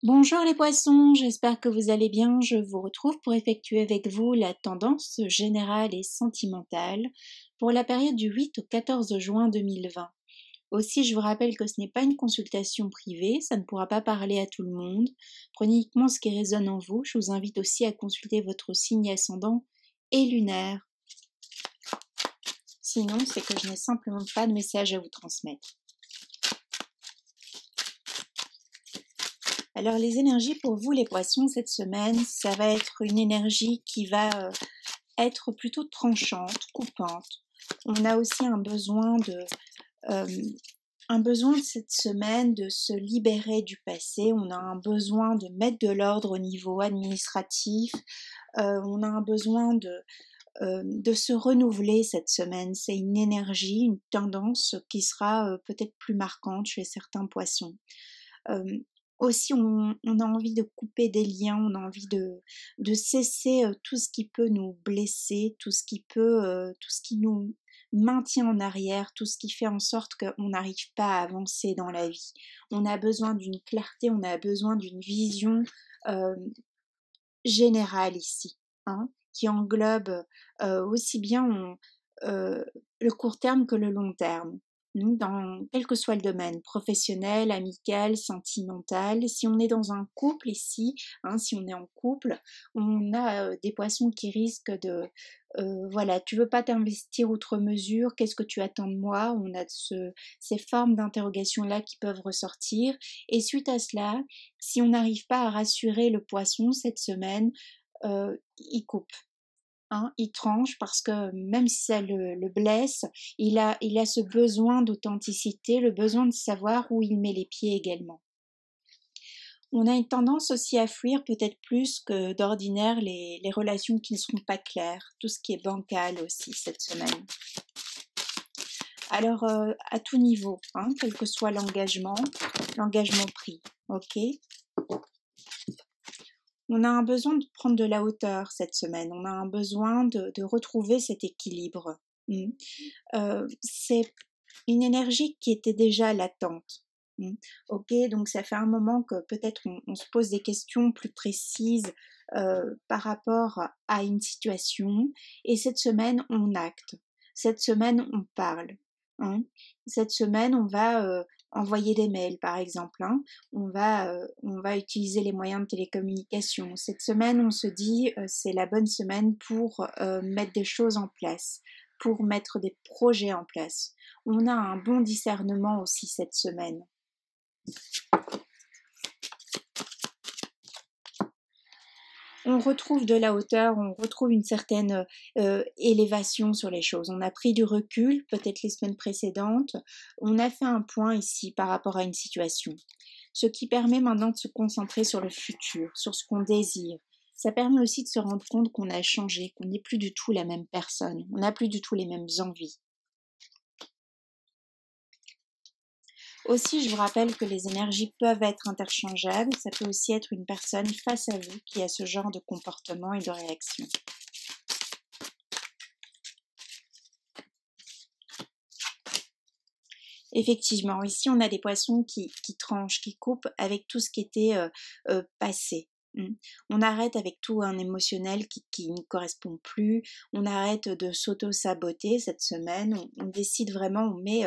Bonjour les poissons, j'espère que vous allez bien. Je vous retrouve pour effectuer avec vous la tendance générale et sentimentale pour la période du 8 au 14 juin 2020. Aussi, je vous rappelle que ce n'est pas une consultation privée, ça ne pourra pas parler à tout le monde. Prenez uniquement ce qui résonne en vous. Je vous invite aussi à consulter votre signe ascendant et lunaire. Sinon, c'est que je n'ai simplement pas de message à vous transmettre. Alors les énergies pour vous les poissons cette semaine, ça va être une énergie qui va être plutôt tranchante, coupante. On a aussi euh, un besoin de cette semaine de se libérer du passé. On a un besoin de mettre de l'ordre au niveau administratif. On a un besoin de se renouveler cette semaine. C'est une énergie, une tendance qui sera peut-être plus marquante chez certains poissons. Euh, Aussi, on a envie de couper des liens, on a envie de cesser tout ce qui peut nous blesser, tout ce qui nous maintient en arrière, tout ce qui fait en sorte qu'on n'arrive pas à avancer dans la vie. On a besoin d'une clarté, on a besoin d'une vision euh, générale ici, hein, qui englobe aussi bien euh, le court terme que le long terme. Dans quel que soit le domaine, professionnel, amical, sentimental, si on est dans un couple ici, hein, si on est en couple, on a des poissons qui risquent voilà, tu veux pas t'investir outre mesure, qu'est-ce que tu attends de moi? On a ces formes d'interrogation-là qui peuvent ressortir, et suite à cela, si on n'arrive pas à rassurer le poisson cette semaine, il coupe. Hein, il tranche parce que même si ça le blesse, il a ce besoin d'authenticité, le besoin de savoir où il met les pieds également. On a une tendance aussi à fuir peut-être plus que d'ordinaire les relations qui ne seront pas claires, tout ce qui est bancal aussi cette semaine. Alors à tout niveau, hein, quel que soit l'engagement pris, ok. On a un besoin de prendre de la hauteur cette semaine, on a un besoin de retrouver cet équilibre. C'est une énergie qui était déjà latente. Ok, donc ça fait un moment que peut-être on se pose des questions plus précises par rapport à une situation, et cette semaine on acte, cette semaine on parle. Hein. Cette semaine on va envoyer des mails par exemple, hein. On va utiliser les moyens de télécommunication. Cette semaine on se dit c'est la bonne semaine pour mettre des choses en place, pour mettre des projets en place. On a un bon discernement aussi cette semaine. On retrouve de la hauteur, on retrouve une certaine élévation sur les choses. On a pris du recul, peut-être les semaines précédentes. On a fait un point ici par rapport à une situation. Ce qui permet maintenant de se concentrer sur le futur, sur ce qu'on désire. Ça permet aussi de se rendre compte qu'on a changé, qu'on n'est plus du tout la même personne, on n'a plus du tout les mêmes envies. Aussi, je vous rappelle que les énergies peuvent être interchangeables. Ça peut aussi être une personne face à vous qui a ce genre de comportement et de réaction. Effectivement, ici, on a des poissons qui tranchent, qui coupent avec tout ce qui était passé. On arrête avec tout un émotionnel qui ne correspond plus, on arrête de s'auto-saboter cette semaine, on décide vraiment, on met,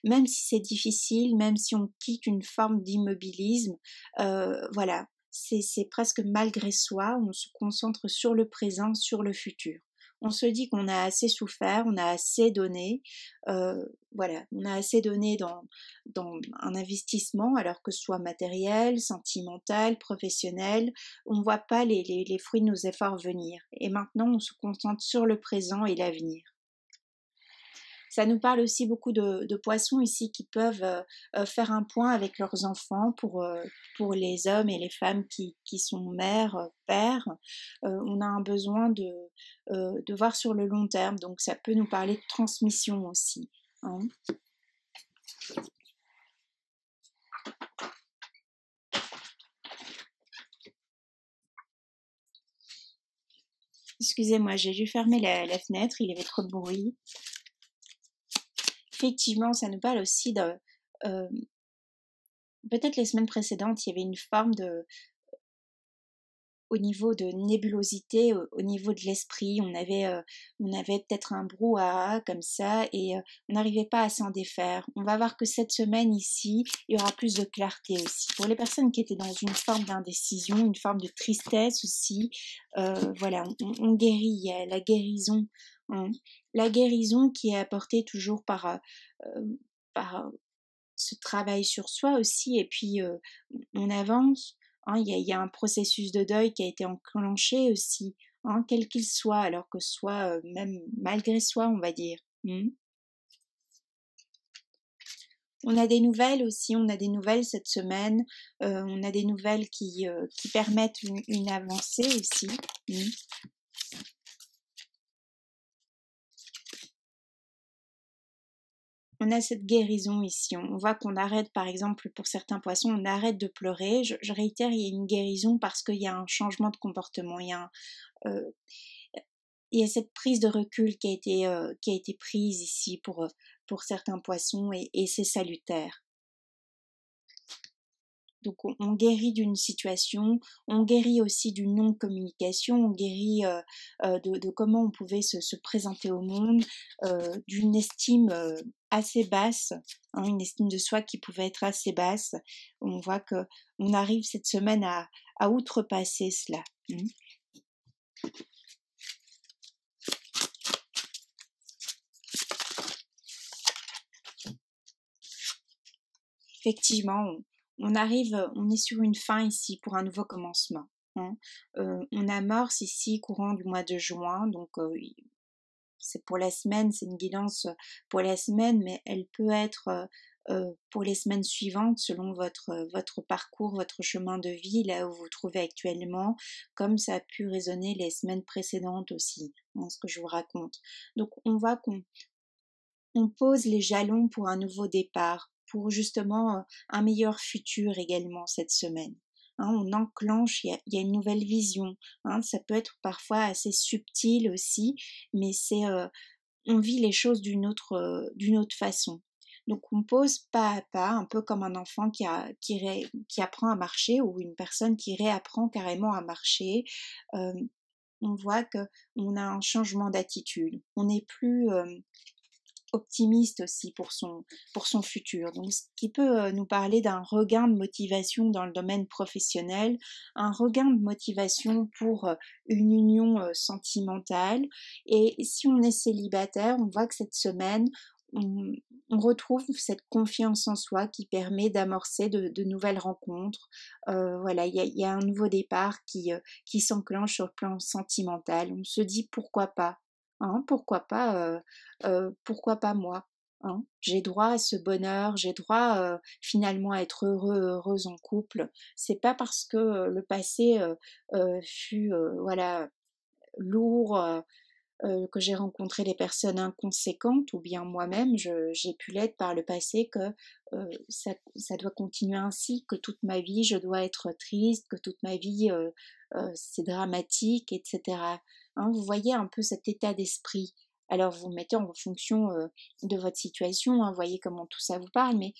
même si c'est difficile, même si on quitte une forme d'immobilisme, voilà, c'est presque malgré soi, on se concentre sur le présent, sur le futur. On se dit qu'on a assez souffert, on a assez donné, voilà, on a assez donné dans un investissement, alors que ce soit matériel, sentimental, professionnel, on ne voit pas les fruits de nos efforts venir. Et maintenant, on se concentre sur le présent et l'avenir. Ça nous parle aussi beaucoup de poissons ici qui peuvent faire un point avec leurs enfants pour les hommes et les femmes qui sont mères, pères. On a un besoin de voir sur le long terme, donc ça peut nous parler de transmission aussi. Hein. Excusez-moi, j'ai dû fermer la fenêtre, il y avait trop de bruit. Effectivement, ça nous parle aussi peut-être les semaines précédentes, il y avait une forme de au niveau de nébulosité, au niveau de l'esprit, on avait peut-être un brouhaha comme ça et on n'arrivait pas à s'en défaire. On va voir que cette semaine ici, il y aura plus de clarté aussi. Pour les personnes qui étaient dans une forme d'indécision, une forme de tristesse aussi, voilà, on guérit, il y a la guérison, hein. La guérison qui est apportée toujours par ce travail sur soi aussi et puis on avance. Hein, il y a un processus de deuil qui a été enclenché aussi, hein, quel qu'il soit, alors que ce soit même malgré soi, on va dire. On a des nouvelles aussi, on a des nouvelles cette semaine, on a des nouvelles qui permettent une avancée aussi. On a cette guérison ici. On voit qu'on arrête, par exemple, pour certains poissons, on arrête de pleurer. Je réitère, il y a une guérison parce qu'il y a un changement de comportement. Euh, il y a cette prise de recul qui a été prise ici pour certains poissons et c'est salutaire. Donc on guérit d'une situation, on guérit aussi d'une non-communication, on guérit de comment on pouvait se présenter au monde, d'une estime assez basse, hein, une estime de soi qui pouvait être assez basse. On voit que on arrive cette semaine à outrepasser cela. Effectivement, on est sur une fin ici pour un nouveau commencement. Hein. On amorce ici courant du mois de juin, donc c'est pour la semaine, c'est une guidance pour la semaine, mais elle peut être pour les semaines suivantes selon votre parcours, votre chemin de vie, là où vous vous trouvez actuellement, comme ça a pu résonner les semaines précédentes aussi, dans ce que je vous raconte. Donc on voit qu'on pose les jalons pour un nouveau départ, pour justement un meilleur futur également cette semaine. Hein, on enclenche, il y a une nouvelle vision. Hein, ça peut être parfois assez subtil aussi, mais on vit les choses d'une autre façon. Donc on pose pas à pas, un peu comme un enfant qui apprend à marcher ou une personne qui réapprend carrément à marcher. On voit que on a un changement d'attitude. On n'est plus optimiste aussi pour son futur. Donc, ce qui peut nous parler d'un regain de motivation dans le domaine professionnel, un regain de motivation pour une union sentimentale. Et si on est célibataire, on voit que cette semaine, on retrouve cette confiance en soi qui permet d'amorcer de nouvelles rencontres. Voilà, il y a un nouveau départ qui s'enclenche sur le plan sentimental. On se dit pourquoi pas. Hein, pourquoi pas moi, hein? J'ai droit à ce bonheur, j'ai droit finalement à être heureuse en couple. C'est pas parce que le passé fut voilà lourd, que j'ai rencontré des personnes inconséquentes ou bien moi-même j'ai pu l'être par le passé que ça doit continuer ainsi, que toute ma vie je dois être triste, que toute ma vie c'est dramatique, etc. Hein, vous voyez un peu cet état d'esprit. Alors vous mettez en fonction de votre situation, hein, voyez comment tout ça vous parle, mais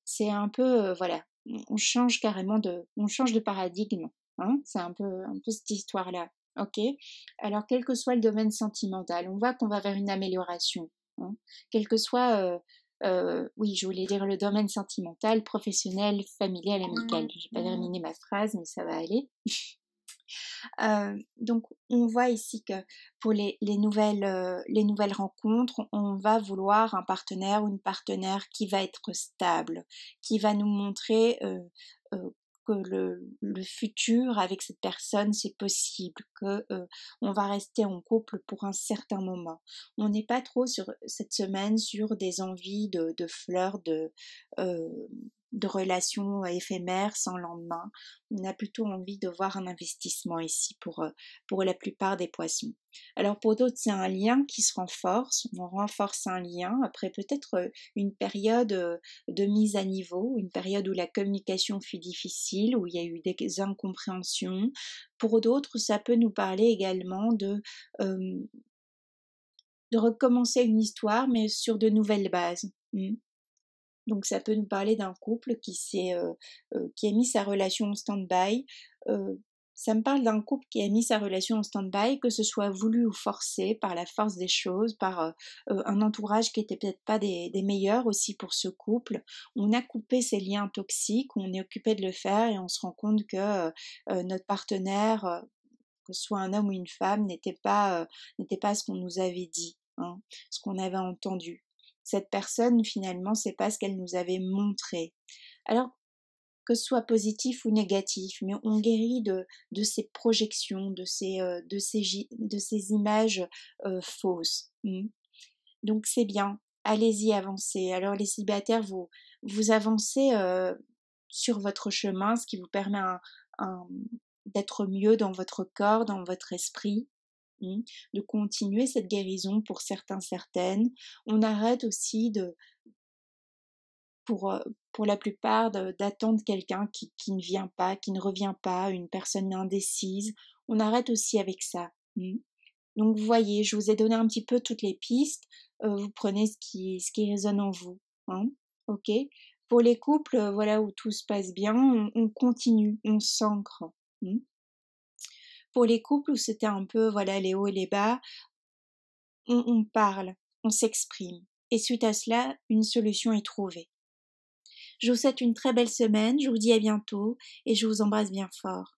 c'est un peu voilà, on change carrément on change de paradigme. Hein, c'est un peu cette histoire-là. Ok. Alors quel que soit le domaine sentimental, on voit qu'on va vers une amélioration. Hein, quel que soit oui, je voulais dire le domaine sentimental, professionnel, familial, amical. J'ai pas terminé ma phrase, mais ça va aller. Donc on voit ici que pour les nouvelles rencontres, on va vouloir un partenaire ou une partenaire qui va être stable, qui va nous montrer que le futur avec cette personne c'est possible, que on va rester en couple pour un certain moment. On n'est pas trop sur cette semaine sur des envies de fleurs, euh, de relations éphémères sans lendemain. On a plutôt envie de voir un investissement ici pour la plupart des poissons. Alors pour d'autres, c'est un lien qui se renforce. On renforce un lien après peut-être une période de mise à niveau, une période où la communication fut difficile, où il y a eu des incompréhensions. Pour d'autres, ça peut nous parler également de recommencer une histoire, mais sur de nouvelles bases. Donc ça peut nous parler d'un couple qui a mis sa relation en stand-by. Ça me parle d'un couple qui a mis sa relation en stand-by, que ce soit voulu ou forcé, par la force des choses, par un entourage qui était peut-être pas des meilleurs aussi pour ce couple. On a coupé ces liens toxiques, on est occupé de le faire et on se rend compte que notre partenaire, que ce soit un homme ou une femme, n'était pas ce qu'on nous avait dit, hein, ce qu'on avait entendu. Cette personne, finalement, c'est pas ce qu'elle nous avait montré. Alors, que ce soit positif ou négatif, mais on guérit de ces projections, de ces images fausses. Donc c'est bien, allez-y, avancez. Alors les célibataires, vous avancez sur votre chemin, ce qui vous permet d'être mieux dans votre corps, dans votre esprit, de continuer cette guérison pour certains, certaines. On arrête aussi pour la plupart d'attendre quelqu'un qui ne vient pas, qui ne revient pas, une personne indécise. On arrête aussi avec ça. Donc vous voyez, je vous ai donné un petit peu toutes les pistes. Vous prenez ce qui résonne en vous. Hein, ok. Pour les couples, voilà, où tout se passe bien, on continue, on s'ancre. Pour les couples où c'était un peu, voilà, les hauts et les bas, on parle, on s'exprime. Et suite à cela, une solution est trouvée. Je vous souhaite une très belle semaine, je vous dis à bientôt et je vous embrasse bien fort.